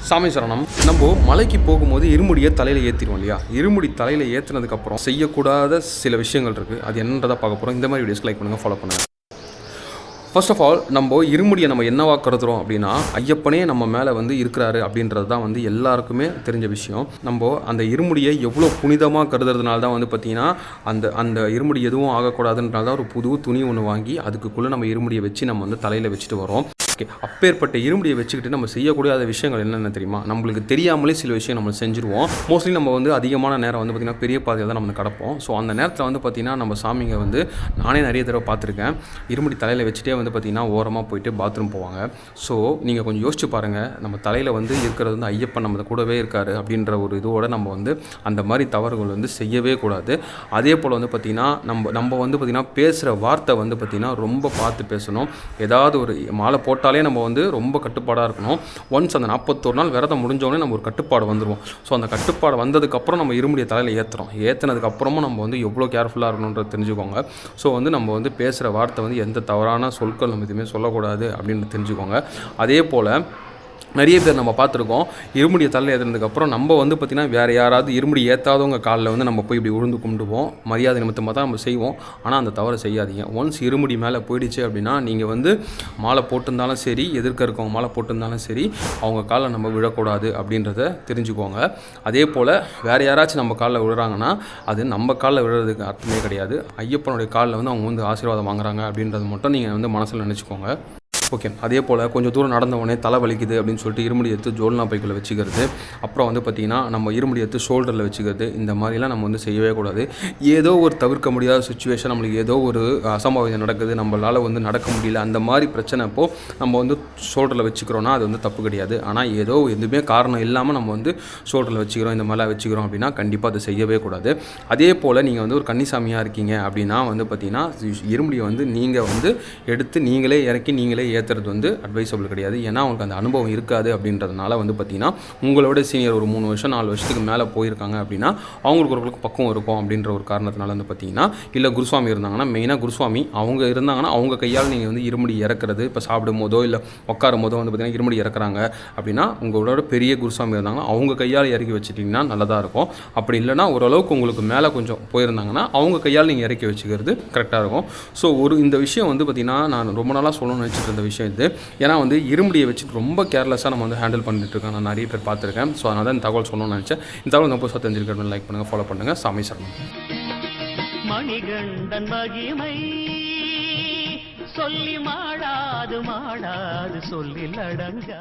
சாமி சரணம். நம்ம மலைக்கு போகும்போது இருமுடியை தலையில் ஏற்றிடுவோம் இல்லையா? இருமுடி தலையில் ஏற்றினதுக்கப்புறம் செய்யக்கூடாத சில விஷயங்கள் இருக்குது. அது என்னன்றதை பார்க்க போகிறோம். இந்த மாதிரி வீடியோஸ்க்கு லைக் பண்ணுங்கள், ஃபாலோ பண்ணுங்கள். ஃபர்ஸ்ட் ஆஃப் ஆல், நம்ம இருமுடியை நம்ம என்னவா கருதுறோம் அப்படின்னா, ஐயப்பனே நம்ம மேலே இருக்கிறாரு அப்படின்றது தான் எல்லாருக்குமே தெரிஞ்ச விஷயம். நம்ம அந்த இருமுடியை எவ்வளோ புனிதமாக கருதுறதுனால தான் பார்த்தீங்கன்னா, அந்த இருமுடி எதுவும் ஆகக்கூடாதுன்றனால தான் ஒரு புது துணி ஒன்று வாங்கி அதுக்குள்ளே நம்ம இருமுடியை வச்சு நம்ம தலையில் வச்சுட்டு வரோம். ஓகே, அப்பேற்பட்ட இருமுடியை வச்சுக்கிட்டு நம்ம செய்யக்கூடாத விஷயங்கள் என்னென்ன தெரியுமா? நம்மளுக்கு தெரியாமலே சில விஷயம் நம்ம செஞ்சுருவோம். மோஸ்ட்லி நம்ம அதிகமான நேரம் பார்த்திங்கன்னா பெரிய பாதையில் தான் நம்ம கடப்போம். ஸோ அந்த நேரத்தில் பார்த்திங்கன்னா நம்ம சாமிங்க நானே நிறைய தடவை பார்த்துருக்கேன். இருமுடி தலையில் வச்சுட்டே பார்த்திங்கன்னா ஓரமாக போயிட்டு பாத்ரூம் போவாங்க. ஸோ நீங்கள் கொஞ்சம் யோசிச்சு பாருங்கள், நம்ம தலையில் இருக்கிறது ஐயப்பன் நம்ம கூடவே இருக்கார் அப்படின்ற ஒரு இதோடு நம்ம அந்த மாதிரி தவறுகள் செய்யவே கூடாது. அதே போல் பார்த்திங்கன்னா நம்ம பார்த்திங்கன்னா பேசுகிற வார்த்தை பார்த்திங்கன்னா ரொம்ப பார்த்து பேசணும். ஏதாவது ஒரு மாலை போட்டால் நம்ம ரொம்ப கட்டுப்பாடாக இருக்கணும். ஒன்ஸ் அந்த 41 நாள் விரதம் முடிஞ்சோடனே நம்ம ஒரு கட்டுப்பாடு வந்துடுவோம். ஸோ அந்த கட்டுப்பாடு வந்ததுக்கப்புறம் நம்ம இருமுடியை தலையில் ஏற்றினதுக்கப்புறமும் நம்ம எவ்வளோ கேர்ஃபுல்லாக இருக்கணுன்றது தெரிஞ்சுக்கோங்க. ஸோ நம்ம பேசுகிற வார்த்தை எந்த தவறான சொற்கள் நம்ம எதுவுமே சொல்லக்கூடாது அப்படின்னு தெரிஞ்சுக்கோங்க. அதே போல் நிறைய பேர் நம்ம பார்த்துருக்கோம், இருமுடியை தலையில் ஏற்றுனதுக்கப்புறம் நம்ம பார்த்திங்கன்னா வேறு யாராவது இருமுடி ஏற்றாதவங்க காலில் நம்ம போய் இப்படி உழுந்து கும்பிடுவோம். மரியாதை நிமித்தமாக தான் நம்ம செய்வோம். ஆனால் அந்த தவறை செய்யாதீங்க. ஒன்ஸ் இருமுடி மேலே போயிடுச்சு அப்படின்னா நீங்கள் மாலை போட்டிருந்தாலும் சரி, எதிர்க்க இருக்கவங்க மாலை போட்டிருந்தாலும் சரி, அவங்க காலில் நம்ம விழக்கூடாது அப்படின்றத தெரிஞ்சுக்கோங்க. அதே போல் வேறு யாராச்சும் நம்ம காலில் விழுறாங்கன்னா அது நம்ம காலில் விழுறதுக்கு அர்த்தமே கிடையாது. ஐயப்பனுடைய காலில் அவங்க ஆசீர்வாதம் வாங்குறாங்க அப்படின்றது மட்டும் நீங்கள் மனசில் நினச்சிக்கோங்க. ஓகே, அதே போல் கொஞ்சம் தூரம் நடந்தவொடனே தலை வலிக்குது அப்படின்னு சொல்லிட்டு இருமுடி எடுத்து ஜோல்னா பைக்குள்ளே வச்சுக்கிறது, அப்புறம் பார்த்திங்கன்னா நம்ம இருமுடி எடுத்து ஷோல்டரில் வச்சுக்கிறது, இந்த மாதிரிலாம் நம்ம செய்யவே கூடாது. ஏதோ ஒரு தவிர்க்க முடியாத சுச்சுவேஷன், நம்மளுக்கு ஏதோ ஒரு அசம்பாவிதம் நடக்குது, நம்மளால் நடக்க முடியல, அந்த மாதிரி பிரச்சனை அப்போது நம்ம ஷோல்டரில் வச்சுக்கிறோன்னா அது தப்பு கிடையாது. ஆனால் ஏதோ எதுவுமே காரணம் இல்லாமல் நம்ம ஷோல்டரில் வச்சுக்கிறோம், இந்த மாதிரிலாம் வச்சுக்கிறோம் அப்படின்னா கண்டிப்பாக அதை செய்யவே கூடாது. அதே போல் நீங்கள் ஒரு கன்னிசாமியாக இருக்கீங்க அப்படின்னா பார்த்திங்கன்னா இருமுடியை நீங்கள் எடுத்து நீங்களே இறக்கி நீங்களே ஏற்றுறது அட்வைசபிள் கிடையாது. ஏன்னா அவங்களுக்கு அந்த அனுபவம் இருக்காது. அப்படின்றதுனால பார்த்திங்கன்னா உங்களோட சீனியர் ஒரு 3 வருஷம் 4 வருஷத்துக்கு மேலே போயிருக்காங்க அப்படின்னா அவங்களுக்கு ஒரு பக்குவம் இருக்கும். அப்படின்ற ஒரு காரணத்தினால பார்த்திங்கன்னா, இல்லை குருசுவாமி இருந்தாங்கன்னா, மெயினாக குருசுவாமி அவங்க இருந்தாங்கன்னா அவங்க கையால் நீங்கள் இருமுடி இறக்குறது, இப்போ சாப்பிடும் போதோ இல்லை உட்காரும் போதோ பார்த்திங்கன்னா இருமுடி இறக்குறாங்க அப்படின்னா உங்களோட பெரிய குருசுவாமி இருந்தாங்கன்னா அவங்க கையால் இறக்கி வச்சுட்டிங்கன்னா நல்லதாக இருக்கும். அப்படி இல்லைனா ஓரளவுக்கு உங்களுக்கு மேலே கொஞ்சம் போயிருந்தாங்கன்னா அவங்க கையால் நீங்கள் இறக்கி வச்சுக்கிறது கரெக்டாக இருக்கும். ஸோ இந்த விஷயம் பார்த்திங்கன்னா நான் ரொம்ப நாளாக சொல்லணும்னு நினச்சிட்டு இருந்த விஷயம் இது. ஏன்னா இருமுடியை வச்சுட்டு ரொம்ப கேர்லெஸ்ஸாக நம்ம ஹேண்டில் பண்ணிட்டு இருக்கோம். நான் நிறைய பேர் பார்த்துருக்கேன். ஸோ அதனால தான் இந்த தகவல் சொல்லணும்னு நினச்சேன். இந்த தகவல் நம்ம புதுசாக தெரிஞ்சிருக்கணும். லைக் பண்ணுங்கள், ஃபாலோ பண்ணுங்கள். சாமி சரணம். மணிகண்டன் மகிமை சொல்லி மாடாது சொல்லில் அடங்கா.